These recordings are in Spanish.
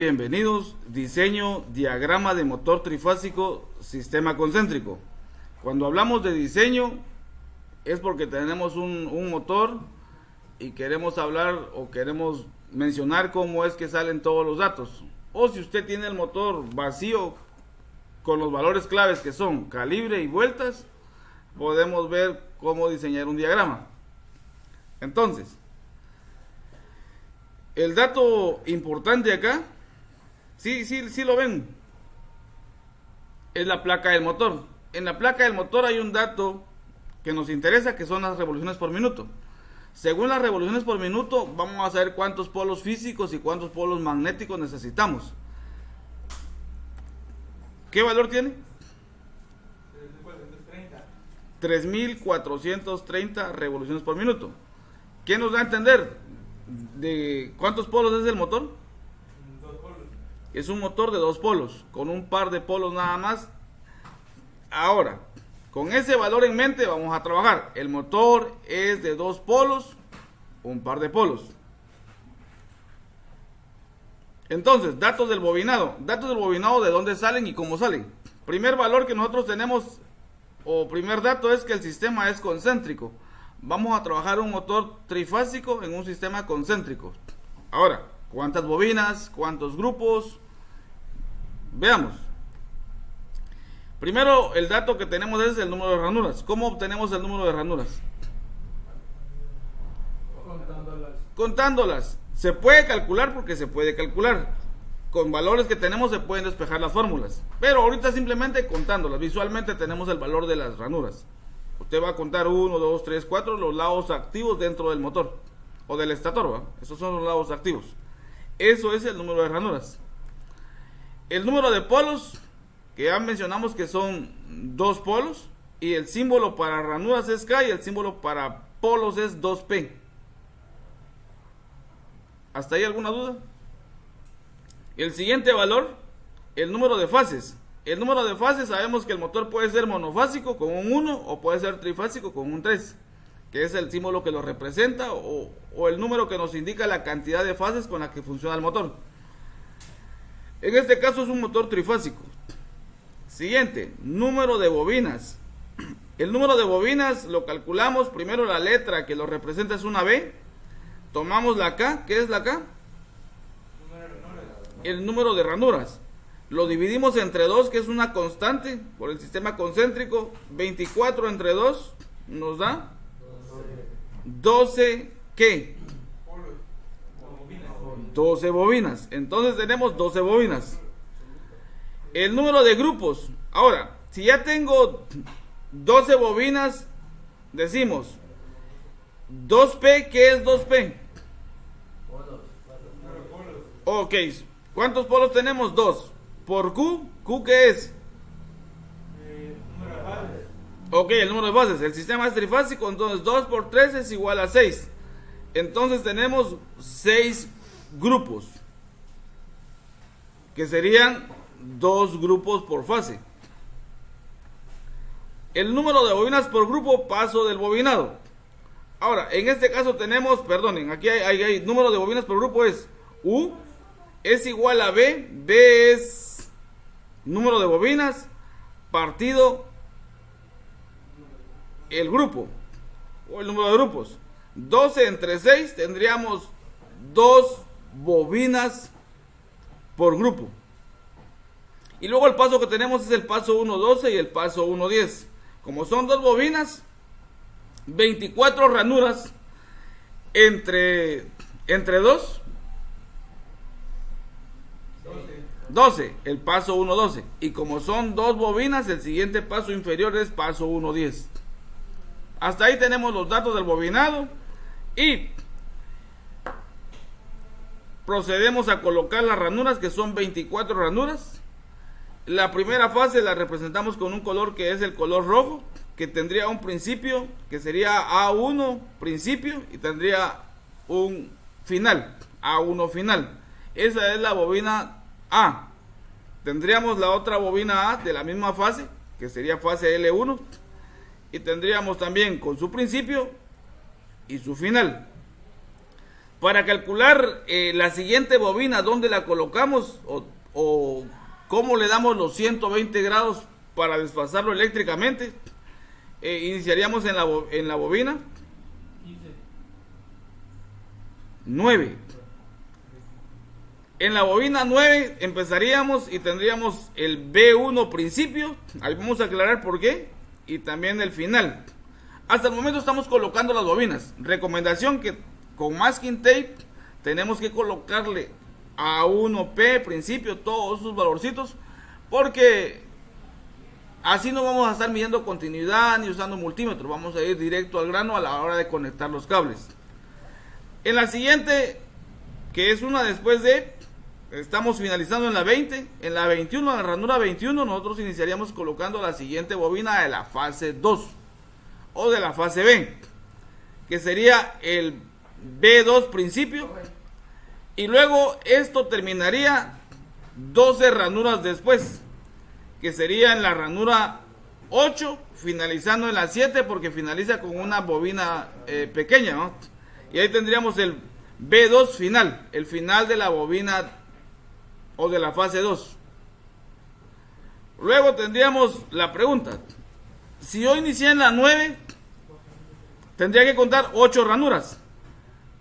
Bienvenidos, diseño, diagrama de motor trifásico, sistema concéntrico. Cuando hablamos de diseño es porque tenemos un motor y queremos hablar o queremos mencionar cómo es que salen todos los datos. O si usted tiene el motor vacío con los valores claves que son calibre y vueltas, podemos ver cómo diseñar un diagrama. Entonces, el dato importante acá, sí lo ven, es la placa del motor. En la placa del motor hay un dato que nos interesa, que son las revoluciones por minuto. Según las revoluciones por minuto, vamos a saber cuántos polos físicos y cuántos polos magnéticos necesitamos. ¿Qué valor tiene? 3430 revoluciones por minuto. ¿Qué nos da a entender de cuántos polos es el motor? Es un motor de 2 polos, con un par de polos nada más. Ahora, con ese valor en mente vamos a trabajar. El motor es de 2 polos, un par de polos. Entonces, datos del bobinado. Datos del bobinado, de dónde salen y cómo salen. Primer valor que nosotros tenemos, o primer dato, es que el sistema es concéntrico. Vamos a trabajar un motor trifásico en un sistema concéntrico. Ahora, ¿cuántas bobinas? ¿Cuántos grupos? Veamos. Primero, el dato que tenemos es el número de ranuras. ¿Cómo obtenemos el número de ranuras? Contándolas. Se puede calcular porque se puede calcular. Con valores que tenemos se pueden despejar las fórmulas. Pero ahorita simplemente contándolas. Visualmente tenemos el valor de las ranuras. Usted va a contar 1, 2, 3, 4 los lados activos dentro del motor o del estator, ¿va? Esos son los lados activos. Eso es el número de ranuras. El número de polos, que ya mencionamos que son 2 polos, y el símbolo para ranuras es K y el símbolo para polos es 2P. ¿Hasta ahí alguna duda? El siguiente valor, el número de fases. El número de fases, sabemos que el motor puede ser monofásico con un 1 o puede ser trifásico con un 3, que es el símbolo que lo representa o el número que nos indica la cantidad de fases con la que funciona el motor. En este caso es un motor trifásico. Siguiente, número de bobinas. El número de bobinas lo calculamos, primero la letra que lo representa es una B, tomamos la K, ¿qué es la K? El número de ranuras. Lo dividimos entre 2, que es una constante por el sistema concéntrico. 24 entre 2 nos da 12, ¿qué? 12 bobinas. Entonces tenemos 12 bobinas. El número de grupos. Ahora, si ya tengo 12 bobinas, decimos 2P, ¿qué es 2P? Ok, ¿cuántos polos tenemos? 2. Por Q, ¿Q qué es? Ok, el número de fases. El sistema es trifásico, entonces 2 por 3 es igual a 6. Entonces tenemos 6 grupos, que serían 2 grupos por fase. El número de bobinas por grupo, paso del bobinado. Ahora, en este caso tenemos, perdonen, aquí hay número de bobinas por grupo es U es igual a B. B es número de bobinas partido el grupo o el número de grupos. 12 entre 6 tendríamos 2 bobinas por grupo. Y luego el paso que tenemos es el paso 1.12 y el paso 1.10. Como son 2 bobinas, 24 ranuras entre 2, 12, el paso 1.12. Y como son 2 bobinas, el siguiente paso inferior es paso 1.10. Hasta ahí tenemos los datos del bobinado. Y procedemos a colocar las ranuras, que son 24 ranuras. La primera fase la representamos con un color que es el color rojo, que tendría un principio, que sería A1 principio, y tendría un final, A1 final. Esa es la bobina A. Tendríamos la otra bobina A de la misma fase, que sería fase L1, y tendríamos también con su principio y su final. Para calcular la siguiente bobina, ¿dónde la colocamos? O cómo le damos los 120 grados para desfasarlo eléctricamente. Iniciaríamos en la bobina 9. En la bobina 9 empezaríamos y tendríamos el B1 principio. Ahí vamos a aclarar por qué. Y también el final. Hasta el momento estamos colocando las bobinas. Recomendación que con masking tape tenemos que colocarle a 1P principio todos sus valorcitos. Porque así no vamos a estar midiendo continuidad ni usando multímetro. Vamos a ir directo al grano a la hora de conectar los cables. En la siguiente, que es una después de, estamos finalizando en la 20. En la 21, en la ranura 21, nosotros iniciaríamos colocando la siguiente bobina de la fase 2 o de la fase B, que sería el B2 principio. Y luego esto terminaría 12 ranuras después, que sería en la ranura 8, finalizando en la 7, porque finaliza con una bobina pequeña, ¿no? Y ahí tendríamos el B2 final, el final de la bobina o de la fase 2. Luego tendríamos la pregunta: si yo inicié en la 9, tendría que contar 8 ranuras.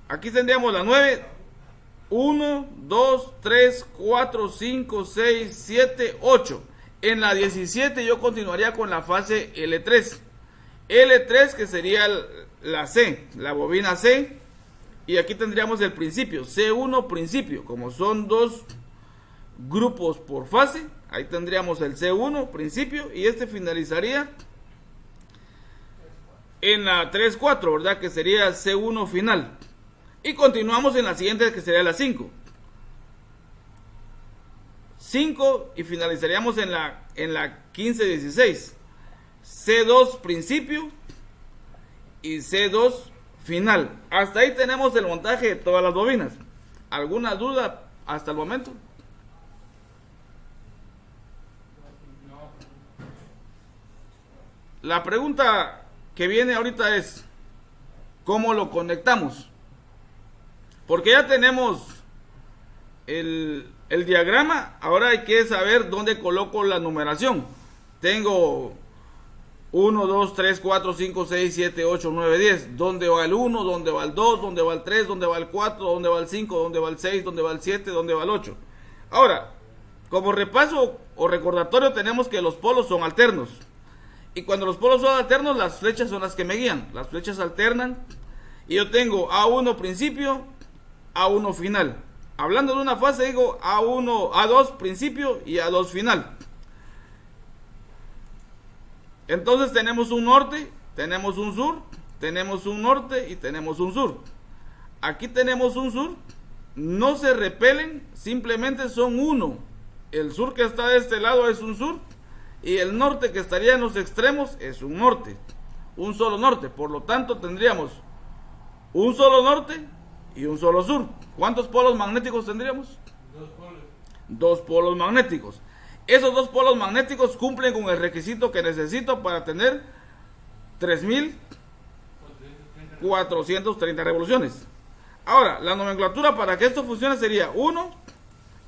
Aquí tendríamos la 9, 1, 2, 3, 4, 5, 6, 7, 8. En la 17 yo continuaría con la fase L3. L3, que sería la C, la bobina C. Y aquí tendríamos el principio, C1 principio. Como son dos grupos por fase, ahí tendríamos el C1 principio. Y este finalizaría en la 3-4, ¿verdad? Que sería C1 final. Y continuamos en la siguiente, que sería la 5. 5 y finalizaríamos en la 15-16. C2 principio y C2 final. Hasta ahí tenemos el montaje de todas las bobinas. ¿Alguna duda hasta el momento? La pregunta que viene ahorita es: ¿cómo lo conectamos? Porque ya tenemos el diagrama. Ahora hay que saber dónde coloco la numeración. Tengo 1, 2, 3, 4, 5, 6, 7, 8, 9, 10. ¿Dónde va el 1? ¿Dónde va el 2? ¿Dónde va el 3? ¿Dónde va el 4? ¿Dónde va el 5? ¿Dónde va el 6? ¿Dónde va el 7? ¿Dónde va el 8? Ahora, como repaso o recordatorio, tenemos que los polos son alternos. Y cuando los polos son alternos, las flechas son las que me guían. Las flechas alternan. Y yo tengo A1 principio, A1 final. Hablando de una fase, digo A1, A2 principio y A2 final. Entonces tenemos un norte, tenemos un sur, tenemos un norte y tenemos un sur. Aquí tenemos un sur, no se repelen, simplemente son uno. El sur que está de este lado es un sur y el norte que estaría en los extremos es un norte, un solo norte. Por lo tanto tendríamos un solo norte y un solo sur. ¿Cuántos polos magnéticos tendríamos? Dos polos magnéticos. Esos dos polos magnéticos cumplen con el requisito que necesito para tener 3.430 revoluciones. Ahora, la nomenclatura para que esto funcione sería 1,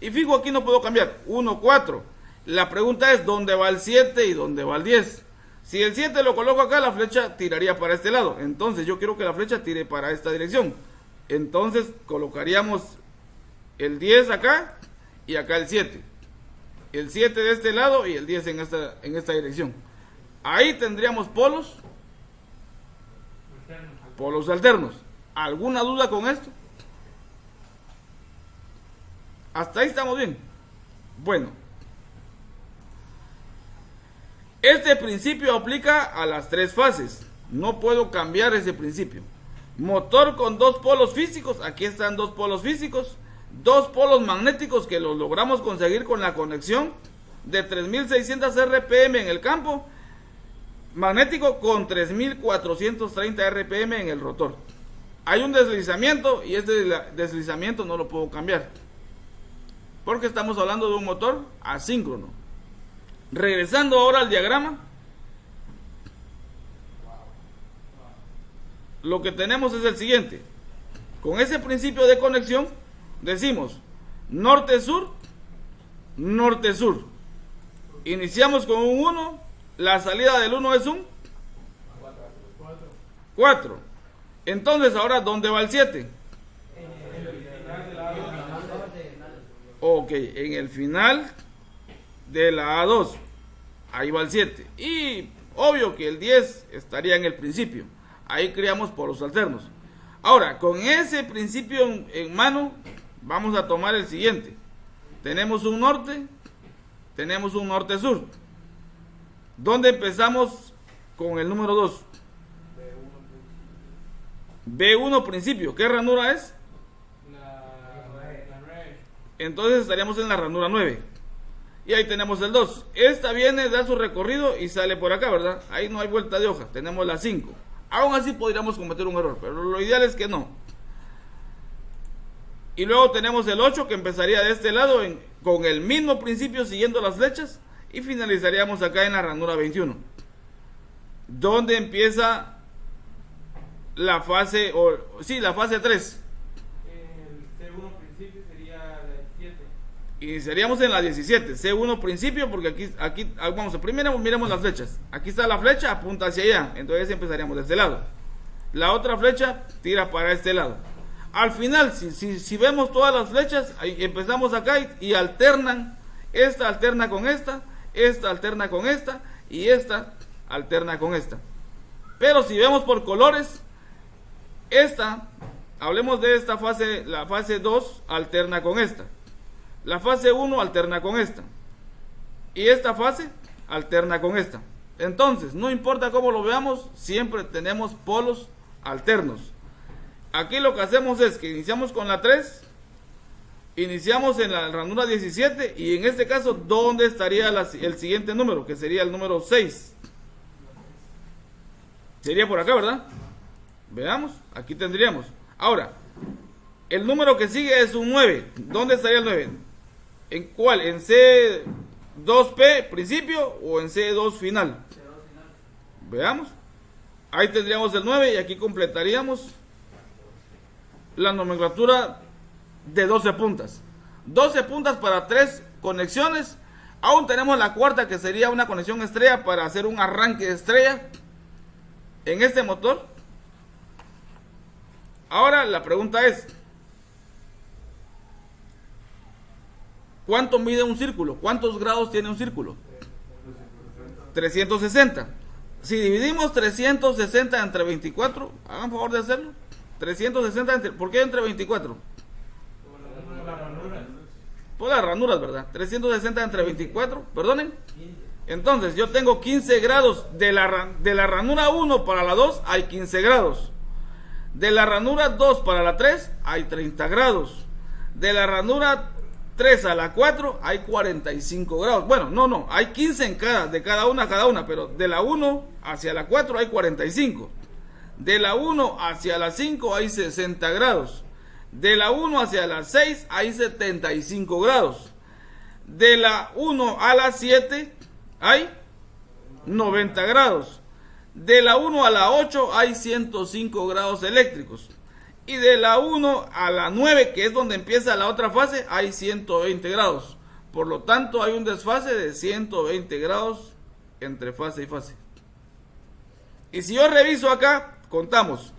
y fijo, aquí no puedo cambiar, 1, 4. La pregunta es: ¿dónde va el 7 y dónde va el 10? Si el 7 lo coloco acá, la flecha tiraría para este lado. Entonces yo quiero que la flecha tire para esta dirección. Entonces colocaríamos el 10 acá y acá el 7. El 7 de este lado y el 10 en esta dirección. Ahí tendríamos polos alternos. ¿Alguna duda con esto? Hasta ahí estamos bien. Bueno, este principio aplica a las tres fases. No puedo cambiar ese principio. Motor con dos polos físicos. Aquí están dos polos físicos. Dos polos magnéticos que los logramos conseguir con la conexión de 3600 RPM en el campo magnético con 3430 RPM en el rotor. Hay un deslizamiento y este deslizamiento no lo puedo cambiar porque estamos hablando de un motor asíncrono. Regresando ahora al diagrama, lo que tenemos es el siguiente. Con ese principio de conexión decimos norte-sur, norte-sur. Iniciamos con un 1, la salida del 1 es un 4. Entonces ahora, ¿dónde va el 7? Ok, en el final de la A2. Ahí va el 7. Y obvio que el 10 estaría en el principio. Ahí creamos polos alternos. Ahora, con ese principio en mano, vamos a tomar el siguiente. Tenemos un norte, tenemos un norte-sur. ¿Dónde empezamos con el número 2? B1 principio. ¿Qué ranura es? La 9. Entonces estaríamos en la ranura 9. Y ahí tenemos el 2. Esta viene, da su recorrido y sale por acá, ¿verdad? Ahí no hay vuelta de hoja. Tenemos la 5. Aún así podríamos cometer un error, pero lo ideal es que no. Y luego tenemos el 8 que empezaría de este lado con el mismo principio siguiendo las flechas. Y finalizaríamos acá en la ranura 21. Donde empieza la fase, la fase 3. El C1 principio sería la 17. Iniciaríamos en la 17, C1 principio, porque aquí vamos, primero miremos las flechas. Aquí está la flecha, apunta hacia allá, entonces empezaríamos de este lado. La otra flecha tira para este lado. Al final, si vemos todas las flechas, ahí empezamos acá y alternan. Esta alterna con esta alterna con esta, y esta alterna con esta. Pero si vemos por colores, hablemos de esta fase, la fase 2 alterna con esta. La fase 1 alterna con esta. Y esta fase alterna con esta. Entonces, no importa cómo lo veamos, siempre tenemos polos alternos. Aquí lo que hacemos es que iniciamos con la 3, iniciamos en la ranura 17, y en este caso, ¿dónde estaría el siguiente número? Que sería el número 6. Sería por acá, ¿verdad? Veamos, aquí tendríamos. Ahora, el número que sigue es un 9. ¿Dónde estaría el 9? ¿En cuál? ¿En C2P principio o en C2 final? Veamos. Ahí tendríamos el 9 y aquí completaríamos la nomenclatura de 12 puntas. 12 puntas para 3 conexiones. Aún tenemos la cuarta, que sería una conexión estrella para hacer un arranque de estrella en este motor. Ahora la pregunta es, ¿cuánto mide un círculo? ¿Cuántos grados tiene un círculo? 360. Si dividimos 360 entre 24, hagan favor de hacerlo. 360 ¿por qué entre 24? Por las ranuras, ¿verdad? 360 entre 24, perdonen. Entonces yo tengo 15 grados de la ranura 1 para la 2 hay 15 grados. De la ranura 2 para la 3 hay 30 grados. De la ranura 3 a la 4 hay 45 grados. Bueno, no, hay 15 de cada una, pero de la 1 hacia la 4 hay 45. De la 1 hacia la 5 hay 60 grados. De la 1 hacia la 6 hay 75 grados. De la 1 a la 7 hay 90 grados. De la 1 a la 8 hay 105 grados eléctricos. Y de la 1 a la 9, que es donde empieza la otra fase, hay 120 grados. Por lo tanto, hay un desfase de 120 grados entre fase y fase. Y si yo reviso acá, contamos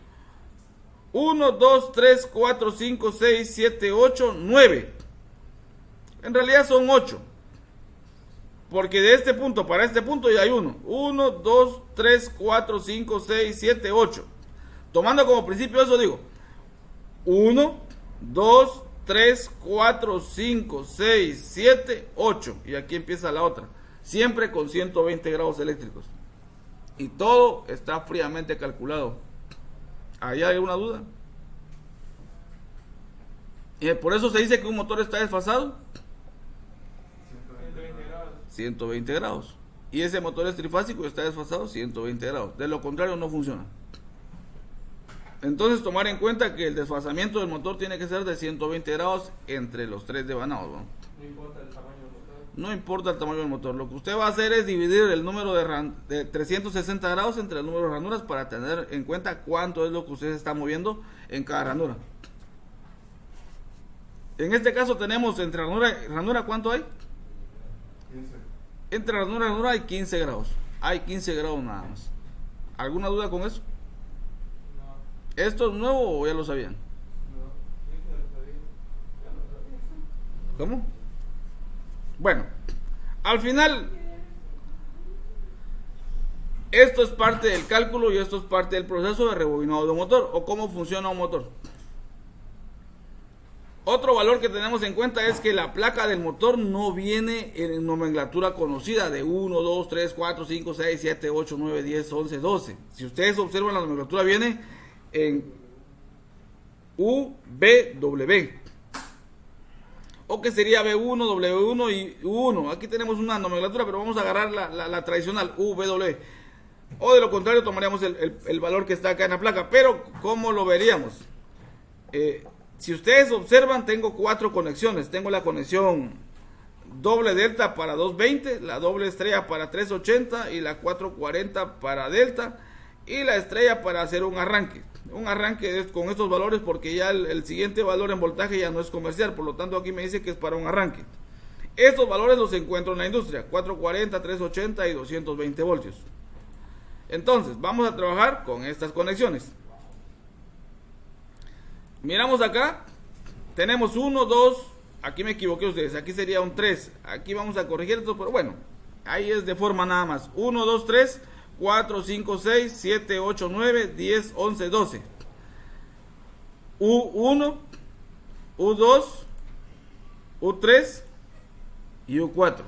1, 2, 3, 4, 5, 6, 7, 8, 9. En realidad son 8. Porque de este punto para este punto ya hay 1. 1, 2, 3, 4, 5, 6, 7, 8. Tomando como principio eso, digo 1, 2, 3, 4, 5, 6, 7, 8. Y aquí empieza la otra. Siempre con 120 grados eléctricos. Y todo está fríamente calculado. ¿Hay alguna duda? Por eso se dice que un motor está desfasado. 120 grados. Y ese motor es trifásico y está desfasado 120 grados. De lo contrario no funciona. Entonces tomar en cuenta que el desfasamiento del motor tiene que ser de 120 grados entre los tres devanados, ¿no? No importa el tamaño del motor. No importa el tamaño del motor. Lo que usted va a hacer es dividir el número de 360 grados entre el número de ranuras para tener en cuenta cuánto es lo que usted está moviendo en cada ranura. En este caso tenemos entre ranura, ¿cuánto hay? 15. Entre ranura y ranura hay 15 grados. Hay 15 grados nada más. ¿Alguna duda con eso? No, ¿Esto es nuevo o ya lo sabían? no. 15 lo sabía. Ya lo sabía. ¿Cómo? Bueno, al final, esto es parte del cálculo y esto es parte del proceso de rebobinado de un motor o cómo funciona un motor. Otro valor que tenemos en cuenta es que la placa del motor no viene en nomenclatura conocida de 1, 2, 3, 4, 5, 6, 7, 8, 9, 10, 11, 12. Si ustedes observan, la nomenclatura viene en UBW. O que sería B1, W1 y U1. Aquí tenemos una nomenclatura, pero vamos a agarrar la tradicional UW. O de lo contrario tomaríamos el valor que está acá en la placa. Pero, ¿cómo lo veríamos? Si ustedes observan, tengo 4 conexiones. Tengo la conexión doble delta para 220, la doble estrella para 380 y la 440 para delta. Y la estrella para hacer un arranque. Un arranque es con estos valores porque ya el siguiente valor en voltaje ya no es comercial. Por lo tanto aquí me dice que es para un arranque. Estos valores los encuentro en la industria. 440, 380 y 220 voltios. Entonces vamos a trabajar con estas conexiones. Miramos acá. Tenemos 1, 2. Aquí me equivoqué ustedes. Aquí sería un 3. Aquí vamos a corregir esto. Pero bueno. Ahí es de forma nada más. 1, 2, 3. 4, 5, 6, 7, 8, 9, 10, 11, 12. U1, U2, U3 y U4.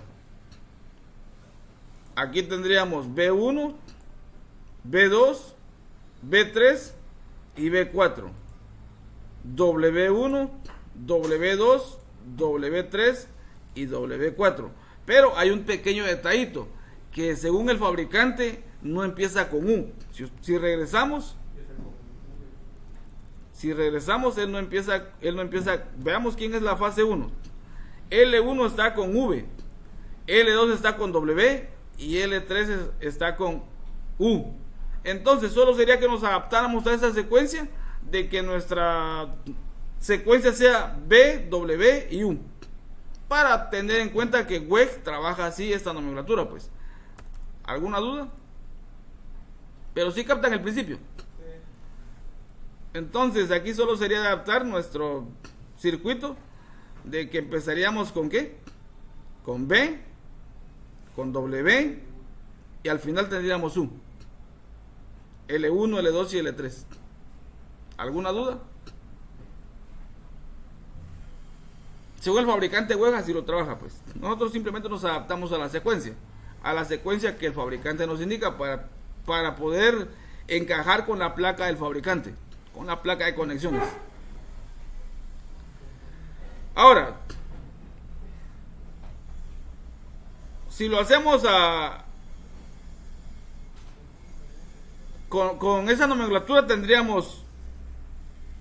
Aquí tendríamos B1, B2, B3 y B4. W1, W2, W3 y W4. Pero hay un pequeño detallito que según el fabricante no empieza con U. Si regresamos, él no empieza, veamos quién es la fase 1. L1 está con V, L2 está con W y L3 está con U. Entonces solo sería que nos adaptáramos a esa secuencia, de que nuestra secuencia sea B, W y U, para tener en cuenta que WEG trabaja así esta nomenclatura. Pues, ¿alguna duda? Pero sí captan el principio. Entonces aquí solo sería adaptar nuestro circuito, de que empezaríamos con ¿qué? Con B, con W y al final tendríamos U, L1, L2 y L3. ¿Alguna duda? Según el fabricante WEG así lo trabaja. Pues nosotros simplemente nos adaptamos a la secuencia que el fabricante nos indica para poder encajar con la placa del fabricante, con la placa de conexiones. Ahora, si lo hacemos con esa nomenclatura, tendríamos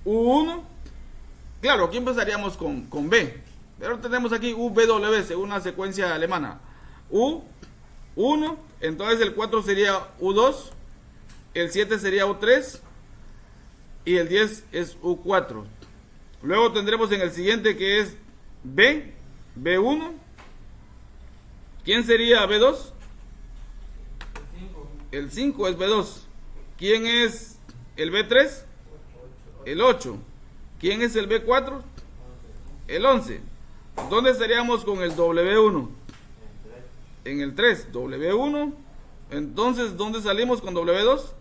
U1. Claro, aquí empezaríamos con B, pero tenemos aquí UBW según la secuencia alemana. U1, entonces el 4 sería U2, el 7 sería U3 y el 10 es U4. Luego tendremos en el siguiente que es B1. ¿Quién sería B2? El 5 es B2. ¿Quién es el B3? El 8. ¿Quién es el B4? El 11. ¿Dónde estaríamos con el W1? En el 3. W1. Entonces, ¿dónde salimos con W2?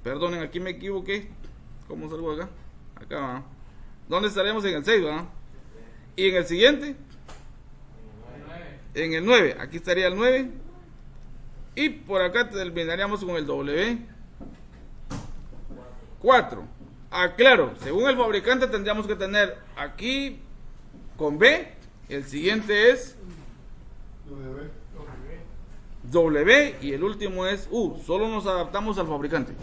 Perdonen, aquí me equivoqué. ¿Cómo salgo acá? Acá va. ¿Dónde estaremos? En el 6, ¿va? ¿Y en el siguiente? En el 9. Aquí estaría el 9. Y por acá terminaríamos con el W4. Claro, según el fabricante tendríamos que tener aquí con B. El siguiente es W y el último es U. Solo nos adaptamos al fabricante.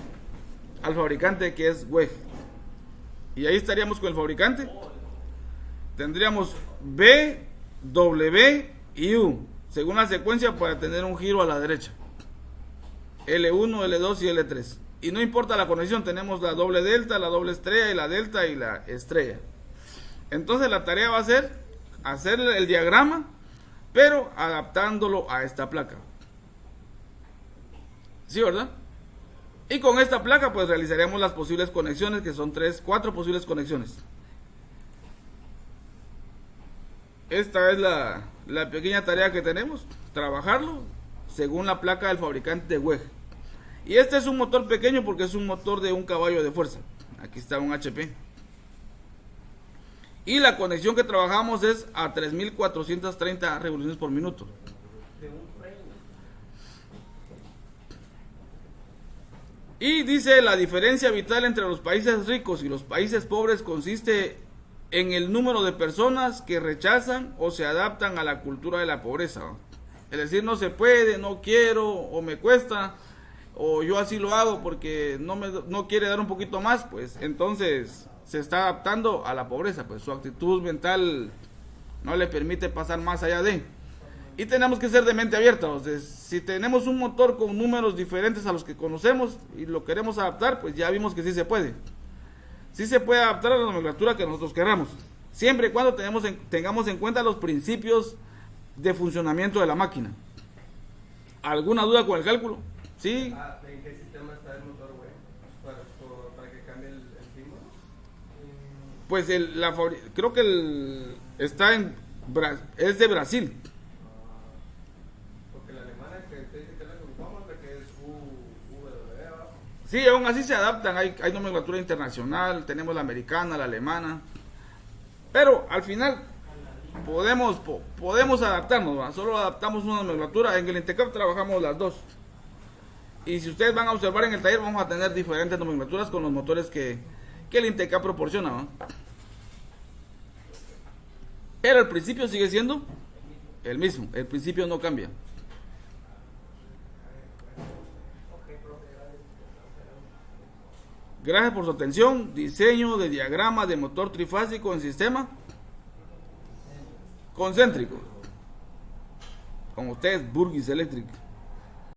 Al fabricante que es WEG. Y ahí estaríamos con el fabricante. Tendríamos B, W y U, según la secuencia, para tener un giro a la derecha. L1, L2 y L3. Y no importa la conexión, tenemos la doble delta, la doble estrella y la delta y la estrella. Entonces la tarea va a ser hacer el diagrama, pero adaptándolo a esta placa. ¿Sí, verdad? Y con esta placa pues realizaremos las posibles conexiones, que son 4 posibles conexiones. Esta es la pequeña tarea que tenemos, trabajarlo según la placa del fabricante de WEG. Y este es un motor pequeño porque es un motor de 1 caballo de fuerza. Aquí está un HP. Y la conexión que trabajamos es a 3430 revoluciones por minuto. Y dice, la diferencia vital entre los países ricos y los países pobres consiste en el número de personas que rechazan o se adaptan a la cultura de la pobreza. Es decir, no se puede, no quiero, o me cuesta, o yo así lo hago porque no quiere dar un poquito más, pues entonces se está adaptando a la pobreza, pues su actitud mental no le permite pasar más allá de. Y tenemos que ser de mente abierta. O sea, si tenemos un motor con números diferentes a los que conocemos y lo queremos adaptar, pues ya vimos que sí se puede. Sí se puede adaptar a la nomenclatura que nosotros queramos, siempre y cuando tengamos en cuenta los principios de funcionamiento de la máquina. ¿Alguna duda con el cálculo? ¿Sí? ¿En qué sistema está el motor, güey? ¿Para que cambie el símbolo? Pues creo que está es de Brasil. Porque la alemana que usted dice que es la que ocupamos, la que es UW. Sí, aún así se adaptan, hay nomenclatura internacional, tenemos la americana, la alemana, pero al final podemos adaptarnos, ¿va? Solo adaptamos una nomenclatura. En el INTECAP trabajamos las dos, y si ustedes van a observar en el taller, vamos a tener diferentes nomenclaturas con los motores que el INTECAP proporciona, ¿va? Pero el principio sigue siendo el mismo, el principio no cambia. Gracias por su atención. Diseño de diagrama de motor trifásico en sistema concéntrico. Con ustedes, Burgis Electric.